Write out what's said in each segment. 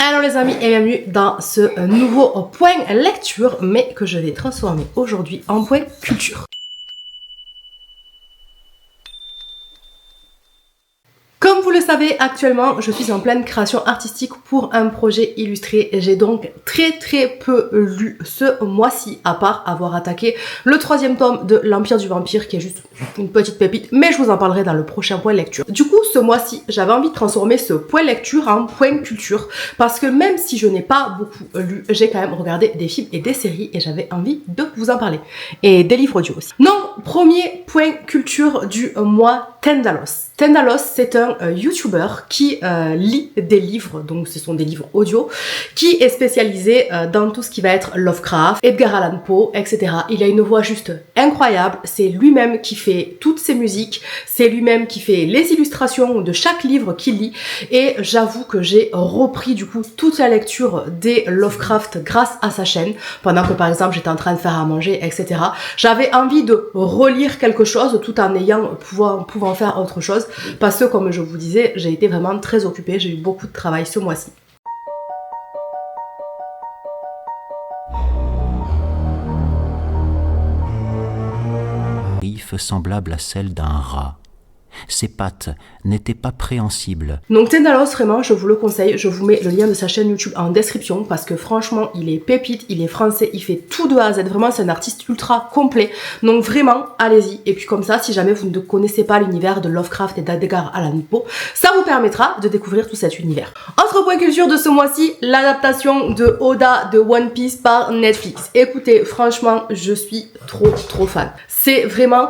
Alors les amis et bienvenue dans ce nouveau point lecture mais que je vais transformer aujourd'hui en point culture. Comme vous le savez, actuellement, je suis en pleine création artistique pour un projet illustré. J'ai donc très peu lu ce mois-ci, à part avoir attaqué le 3e tome de l'Empire du Vampire, qui est juste une petite pépite, mais je vous en parlerai dans le prochain point lecture. Du coup, ce mois-ci, j'avais envie de transformer ce point lecture en point culture, parce que même si je n'ai pas beaucoup lu, j'ai quand même regardé des films et des séries, et j'avais envie de vous en parler. Et des livres audio aussi. Non, premier point culture du mois, Tendalos. Tendalos, c'est un YouTuber qui lit des livres, donc ce sont des livres audio, qui est spécialisé dans tout ce qui va être Lovecraft, Edgar Allan Poe, etc. Il a une voix juste incroyable, c'est lui-même qui fait toutes ses musiques, c'est lui-même qui fait les illustrations de chaque livre qu'il lit, et j'avoue que j'ai repris du coup toute la lecture des Lovecraft grâce à sa chaîne, pendant que par exemple j'étais en train de faire à manger, etc. J'avais envie de relire quelque chose tout en pouvant faire autre chose. Parce que comme je vous disais, j'ai été vraiment très occupée, j'ai eu beaucoup de travail ce mois-ci. Semblable à celle d'un rat. Ses pattes n'étaient pas préhensibles. Donc Tendalos, vraiment, je vous le conseille. Je vous mets le lien de sa chaîne YouTube en description parce que franchement, il est pépite, il est français, il fait tout de A à Z. Vraiment, c'est un artiste ultra complet. Donc vraiment, allez-y. Et puis comme ça, si jamais vous ne connaissez pas l'univers de Lovecraft et d'Edgar Allan Poe, ça vous permettra de découvrir tout cet univers. Autre point culture de ce mois-ci, l'adaptation de Oda de One Piece par Netflix. Écoutez, franchement, je suis trop fan. C'est vraiment...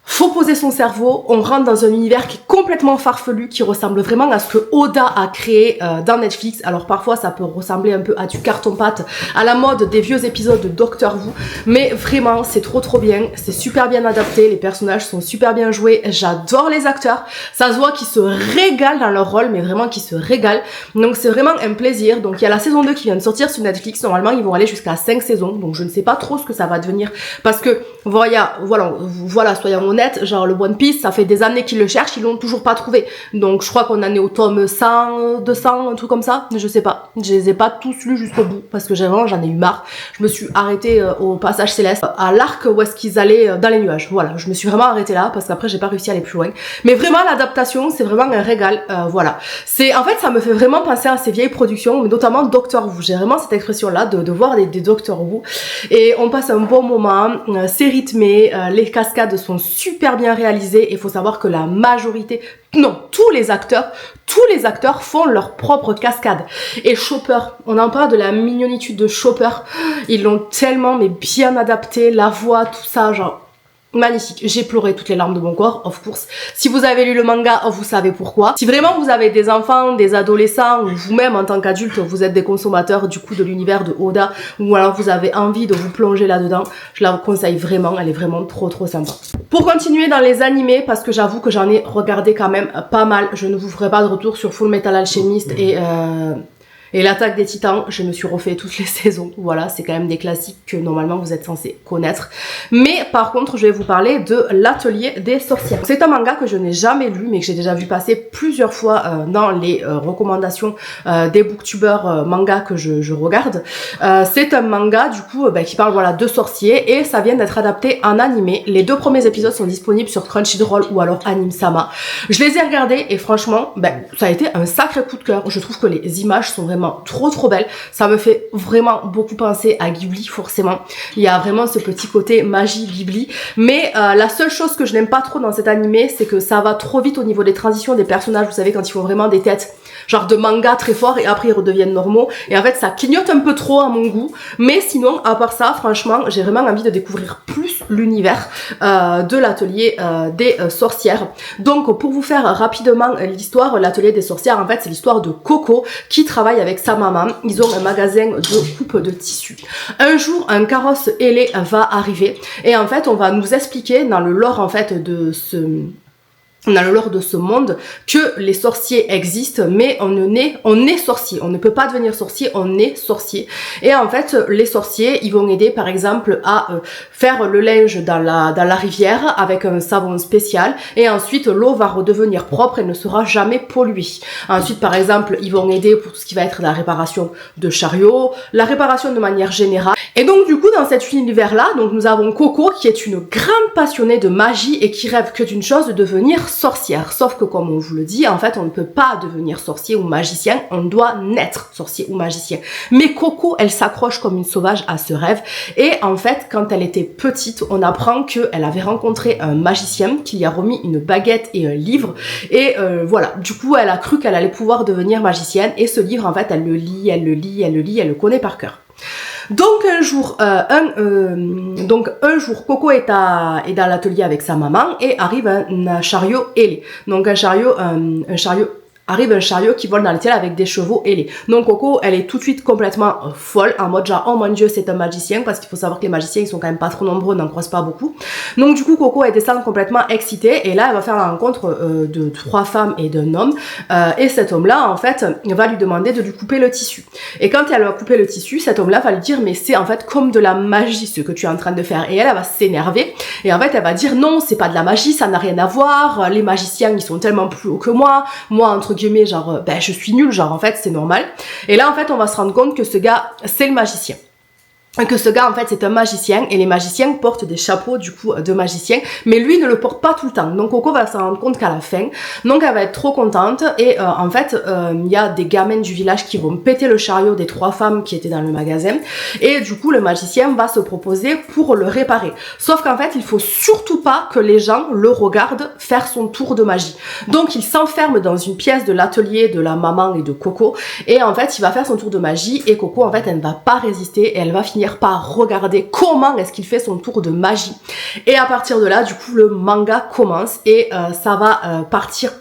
Faut poser son cerveau, on rentre dans un univers qui est complètement farfelu, qui ressemble vraiment à ce que Oda a créé dans Netflix. Alors parfois ça peut ressembler un peu à du carton-pâte, à la mode des vieux épisodes de Doctor Who, mais vraiment c'est trop bien, c'est super bien adapté, les personnages sont super bien joués, j'adore les acteurs, ça se voit qu'ils se régalent dans leur rôle, mais vraiment qu'ils se régalent, donc c'est vraiment un plaisir. Donc il y a la saison 2 qui vient de sortir sur Netflix, normalement ils vont aller jusqu'à 5 saisons, donc je ne sais pas trop ce que ça va devenir, parce que voilà, soyons honnêtes, genre le One Piece, ça fait des années qu'ils le cherchent, ils l'ont toujours pas trouvé. Donc je crois qu'on en est au tome 100, 200, un truc comme ça, je sais pas. Je les ai pas tous lus jusqu'au bout, parce que j'en ai eu marre. Je me suis arrêtée au passage céleste, à l'arc où est-ce qu'ils allaient dans les nuages. Voilà, je me suis vraiment arrêtée là, parce qu'après j'ai pas réussi à aller plus loin. Mais vraiment l'adaptation, c'est vraiment un régal, voilà. En fait, ça me fait vraiment penser à ces vieilles productions, mais notamment Doctor Who. J'ai vraiment cette expression-là de voir des Doctor Who. Et on passe un bon moment, c'est rythmé, les cascades sont super bien réalisées, et il faut savoir que la majorité, non, tous les acteurs font leur propre cascade. Et Chopper, on en parle de la mignonitude de Chopper, ils l'ont tellement mais bien adapté, la voix, tout ça, genre... magnifique, j'ai pleuré toutes les larmes de mon corps, of course. Si vous avez lu le manga, vous savez pourquoi. Si vraiment vous avez des enfants, des adolescents, ou vous-même en tant qu'adulte, vous êtes des consommateurs du coup de l'univers de Oda, ou alors vous avez envie de vous plonger là-dedans, je la conseille vraiment, elle est vraiment trop sympa. Pour continuer dans les animés, parce que j'avoue que j'en ai regardé quand même pas mal, je ne vous ferai pas de retour sur Full Metal Alchemist et l'Attaque des Titans, je me suis refait toutes les saisons. Voilà, c'est quand même des classiques que normalement vous êtes censés connaître. Mais par contre, je vais vous parler de l'Atelier des Sorcières. C'est un manga que je n'ai jamais lu, mais que j'ai déjà vu passer plusieurs fois dans les recommandations des booktubers manga que je regarde. C'est un manga du coup qui parle voilà de sorciers, et ça vient d'être adapté en animé. Les 2 premiers épisodes sont disponibles sur Crunchyroll ou alors Anime-sama. Je les ai regardés et franchement, ça a été un sacré coup de cœur. Je trouve que les images sont vraiment trop belle. Ça me fait vraiment beaucoup penser à Ghibli, forcément. Il y a vraiment ce petit côté magie Ghibli. Mais la seule chose que je n'aime pas trop dans cet animé, c'est que ça va trop vite au niveau des transitions des personnages. Vous savez, quand ils font vraiment des têtes genre de manga très fort et après ils redeviennent normaux. Et en fait, ça clignote un peu trop à mon goût. Mais sinon, à part ça, franchement, j'ai vraiment envie de découvrir plus l'univers de l'Atelier des Sorcières. Donc, pour vous faire rapidement l'histoire, l'Atelier des Sorcières, en fait, c'est l'histoire de Coco qui travaille avec sa maman. Ils ont un magasin de coupe de tissus. Un jour, un carrosse ailé va arriver et en fait, on va nous expliquer dans le lore en fait de on a le lore de ce monde que les sorciers existent, mais on est sorcier. On ne peut pas devenir sorcier, on est sorcier. Et en fait, les sorciers, ils vont aider par exemple à faire le linge dans la rivière avec un savon spécial. Et ensuite, l'eau va redevenir propre et ne sera jamais polluée. Ensuite, par exemple, ils vont aider pour tout ce qui va être la réparation de chariots, la réparation de manière générale. Et donc du coup, dans cet univers-là, donc nous avons Coco qui est une grande passionnée de magie et qui rêve que d'une chose, de devenir sorcière. Sauf que comme on vous le dit, en fait, on ne peut pas devenir sorcier ou magicien, on doit naître sorcier ou magicien. Mais Coco, elle s'accroche comme une sauvage à ce rêve. Et en fait, quand elle était petite, on apprend qu'elle avait rencontré un magicien qui lui a remis une baguette et un livre. Et voilà, du coup, elle a cru qu'elle allait pouvoir devenir magicienne. Et ce livre, en fait, elle le lit, elle le lit, elle le lit, elle le connaît par cœur. Donc un jour, Coco est dans l'atelier avec sa maman et arrive un chariot ailé. Donc un chariot qui vole dans le ciel avec des chevaux ailés. Donc Coco, elle est tout de suite complètement folle, en mode genre, oh mon dieu, c'est un magicien, parce qu'il faut savoir que les magiciens, ils sont quand même pas trop nombreux, on n'en croise pas beaucoup. Donc du coup, Coco, elle descend complètement excitée, et là, elle va faire la rencontre de 3 femmes et d'un homme, et cet homme-là, en fait, va lui demander de lui couper le tissu. Et quand elle va couper le tissu, cet homme-là va lui dire, mais c'est en fait comme de la magie, ce que tu es en train de faire. Et elle va s'énerver, et en fait, elle va dire, non, c'est pas de la magie, ça n'a rien à voir, les magiciens, ils sont tellement plus hauts que moi, entre guillemets, genre, ben, je suis nulle, genre, en fait, c'est normal. Et là, en fait, on va se rendre compte que ce gars, c'est le magicien. Que ce gars, en fait, c'est un magicien, et les magiciens portent des chapeaux, du coup, de magicien, mais lui ne le porte pas tout le temps. Donc, Coco va se rendre compte qu'à la fin, donc elle va être trop contente, et en fait, il y a des gamins du village qui vont péter le chariot des 3 femmes qui étaient dans le magasin, et du coup, le magicien va se proposer pour le réparer. Sauf qu'en fait, il faut surtout pas que les gens le regardent faire son tour de magie. Donc, il s'enferme dans une pièce de l'atelier de la maman et de Coco, et en fait, il va faire son tour de magie, et Coco, en fait, elle ne va pas résister, et elle va finir par regarder comment est-ce qu'il fait son tour de magie. Et à partir de là, du coup, le manga commence et ça va partir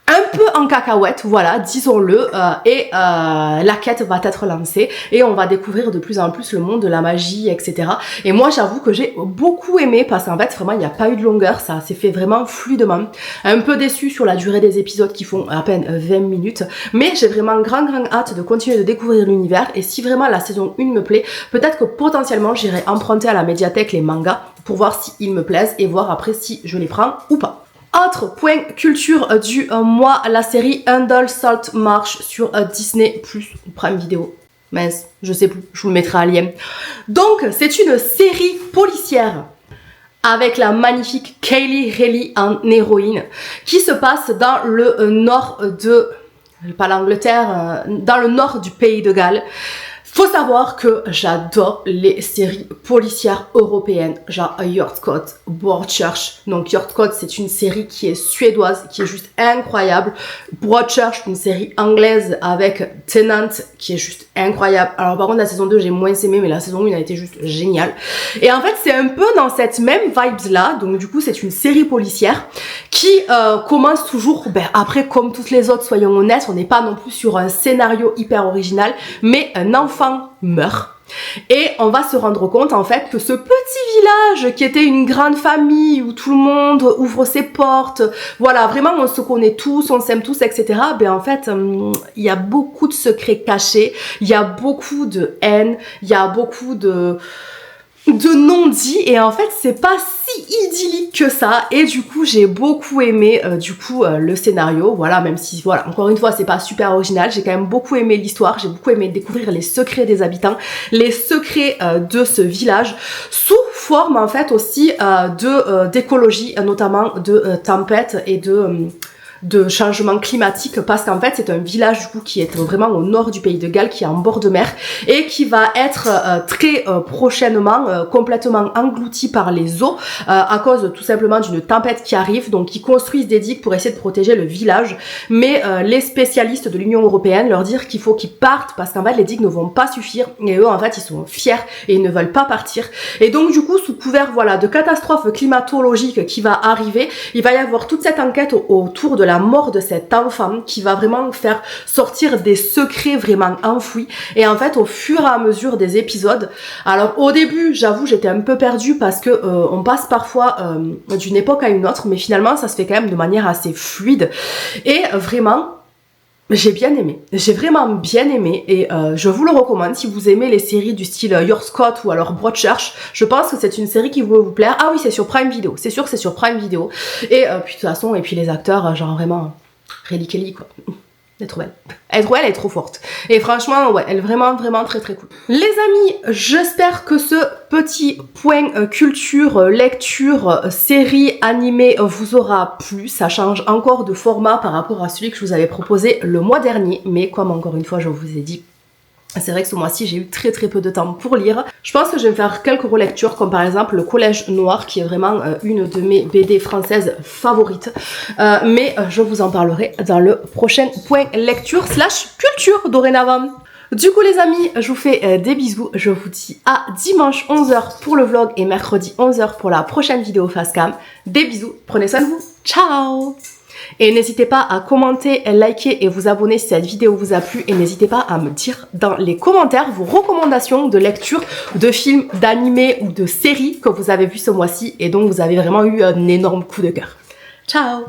un peu en cacahuète, voilà, disons-le, et la quête va être lancée et on va découvrir de plus en plus le monde de la magie, etc. Et moi, j'avoue que j'ai beaucoup aimé parce qu'en fait, vraiment, il n'y a pas eu de longueur, ça s'est fait vraiment fluidement. Un peu déçue sur la durée des épisodes qui font à peine 20 minutes, mais j'ai vraiment grand hâte de continuer de découvrir l'univers et si vraiment la saison 1 me plaît, peut-être que potentiellement, j'irai emprunter à la médiathèque les mangas pour voir s'ils me plaisent et voir après si je les prends ou pas. Autre point culture du mois, la série Under Salt March sur Disney Plus ou Prime Video. Mince, je sais plus, je vous le mettrai en lien. Donc, c'est une série policière avec la magnifique Kaylee Riley en héroïne qui se passe dans le nord de, pas l'Angleterre, dans le nord du pays de Galles. Faut savoir que j'adore les séries policières européennes, genre Hjortskott, Broadchurch. Donc Hjortskott, c'est une série qui est suédoise, qui est juste incroyable. Broadchurch, une série anglaise avec Tennant, qui est juste incroyable. Alors par contre, la saison 2, j'ai moins aimé, mais la saison 1 a été juste géniale. Et en fait, c'est un peu dans cette même vibes-là. Donc du coup, c'est une série policière qui commence toujours, après, comme toutes les autres, soyons honnêtes, on n'est pas non plus sur un scénario hyper original, mais un enfant meurt. Et on va se rendre compte en fait que ce petit village qui était une grande famille où tout le monde ouvre ses portes, voilà, vraiment on se connaît tous, on s'aime tous, etc. En fait, il y a beaucoup de secrets cachés, il y a beaucoup de haine, il y a beaucoup de non-dits et en fait c'est pas si idyllique que ça et du coup j'ai beaucoup aimé le scénario, voilà, même si voilà, encore une fois c'est pas super original, j'ai quand même beaucoup aimé l'histoire, j'ai beaucoup aimé découvrir les secrets des habitants, les secrets de ce village sous forme en fait aussi d'écologie, notamment de tempêtes et de changement climatique parce qu'en fait c'est un village du coup qui est vraiment au nord du pays de Galles, qui est en bord de mer et qui va être très prochainement complètement englouti par les eaux à cause tout simplement d'une tempête qui arrive. Donc ils construisent des digues pour essayer de protéger le village, mais les spécialistes de l'Union européenne leur dire qu'il faut qu'ils partent parce qu'en fait les digues ne vont pas suffire et eux en fait ils sont fiers et ils ne veulent pas partir. Et donc du coup sous couvert voilà de catastrophe climatologique qui va arriver, il va y avoir toute cette enquête autour de la la mort de cet enfant qui va vraiment faire sortir des secrets vraiment enfouis. Et en fait, au fur et à mesure des épisodes, alors au début, j'avoue, j'étais un peu perdue parce que on passe parfois d'une époque à une autre, mais finalement, ça se fait quand même de manière assez fluide. Et vraiment, j'ai bien aimé, j'ai vraiment bien aimé et je vous le recommande si vous aimez les séries du style Your Scott ou alors Broadchurch. Je pense que c'est une série qui va vous plaire. Ah oui, c'est sur Prime Video, c'est sûr que c'est sur Prime Video. Et puis de toute façon, et puis les acteurs, genre vraiment, Riley Kelly quoi. Elle est trop belle. Elle est trop belle, elle est trop forte. Et franchement, ouais, elle est vraiment, vraiment très, très cool. Les amis, j'espère que ce petit point culture, lecture, série animée vous aura plu. Ça change encore de format par rapport à celui que je vous avais proposé le mois dernier. Mais comme encore une fois, je vous ai dit, c'est vrai que ce mois-ci, j'ai eu très très peu de temps pour lire. Je pense que je vais me faire quelques relectures, comme par exemple Le Collège Noir, qui est vraiment une de mes BD françaises favorites. Mais je vous en parlerai dans le prochain point lecture / culture dorénavant. Du coup les amis, je vous fais des bisous. Je vous dis à dimanche 11h pour le vlog et mercredi 11h pour la prochaine vidéo Facecam. Des bisous, prenez soin de vous. Ciao! Et n'hésitez pas à commenter, liker et vous abonner si cette vidéo vous a plu. Et n'hésitez pas à me dire dans les commentaires vos recommandations de lecture, de films, d'animés ou de séries que vous avez vu ce mois-ci et dont vous avez vraiment eu un énorme coup de cœur. Ciao!